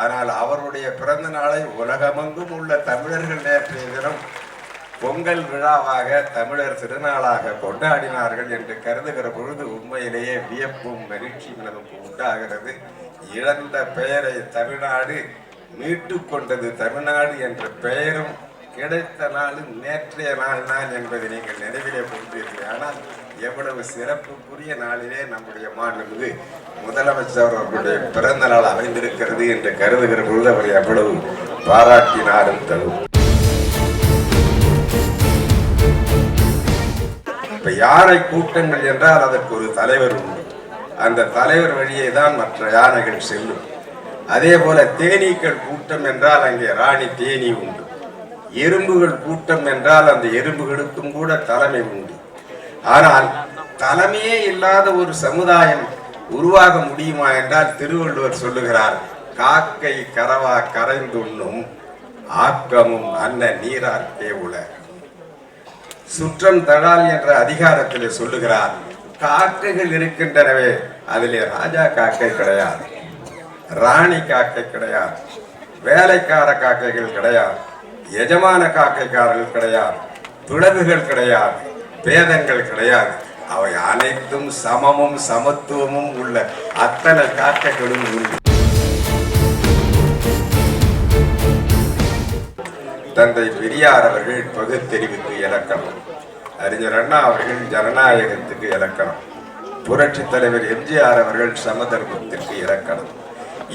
ஆனால் அவருடைய பிறந்த நாளை உலகமெங்கும் உள்ள தமிழர்கள் நேற்றைய தினம் பொங்கல் விழாவாக தமிழர் திருநாளாக கொண்டாடினார்கள் என்று கருதுகிற பொழுது உண்மையிலேயே வியப்பும் மகிழ்ச்சியும் நமக்கு உண்டாகிறது. இழந்த பெயரை தமிழ்நாடு மீட்டு கொண்டது. தமிழ்நாடு என்ற பெயரும் கிடைத்த நாளும் நேற்றைய நாள் தான் என்பதை நீங்கள் நினைவிலே கொண்டீர்கள். ஆனால் எவ்வளவு சிறப்புக்குரிய நாளிலே நம்முடைய மாண்புமிகு முதலமைச்சர் அவர்களுடைய பிறந்த நாள் அமைந்திருக்கிறது என்று கருதுகிற பொழுது அவரை எவ்வளவு பாராட்டினாலும் தரும். இப்ப யானை கூட்டங்கள் என்றால் அதற்கு ஒரு தலைவர் உண்டு. அந்த தலைவர் வழியே தான் மற்ற யானைகள் செல்லும். அதே போல தேனீக்கள் கூட்டம் என்றால் அங்கே ராணி தேனி உண்டு. எறும்புகள் கூட்டம் என்றால் அந்த எறும்புகளுக்கும் கூட தலைமை உண்டு. ஆனால் தலைமையே இல்லாத ஒரு சமுதாயம் உருவாக முடியுமா என்றால் திருவள்ளுவர் சொல்லுகிறார், காக்கை கரவா கரைந்துண்ணும் ஆக்கமும் அன்ன நீரார்க்கே உல. சுற்றம் தழால் என்ற அதிகாரத்தில் சொல்லுகிறார், காக்கைகள் இருக்கின்றனவே அதிலே ராஜா காக்கை கிடையாது, ராணி காக்கை கிடையாது, வேலைக்கார காக்கைகள் கிடையாது, எஜமான காக்கைக்காரர்கள் கிடையாது, பிளவுகள் கிடையாது, பேதங்கள் கிடையாது. அவை அனைத்தும் சமமும் சமத்துவமும் உள்ள அத்தனை காக்கைகளும் உண்டு. தந்தை பெரியார் அவர்கள் பகுத்தறிவுக்கு இலக்கணம், அறிஞர் அண்ணா அவர்கள் ஜனநாயகத்துக்கு இலக்கணம், புரட்சி தலைவர் எம்ஜிஆர் அவர்கள் சமதர்மத்திற்கு இலக்கணம்.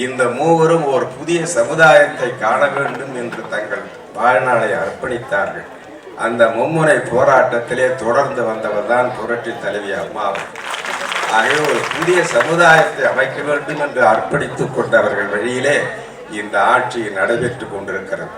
இந்த மூவரும் ஒரு புதிய சமுதாயத்தை காண வேண்டும் என்று தங்கள் வாழ்நாளை அர்ப்பணித்தார்கள். அந்த மும்முனை போராட்டத்திலே தொடர்ந்து வந்தவர் தான் புரட்சி தலைவி அம்மா. ஆகவே ஒரு புதிய சமுதாயத்தை அமைக்க வேண்டும் என்று அர்ப்பணித்துக் கொண்டவர்கள் வழியிலே இந்த ஆட்சி நடைபெற்றுக் கொண்டிருக்கிறது.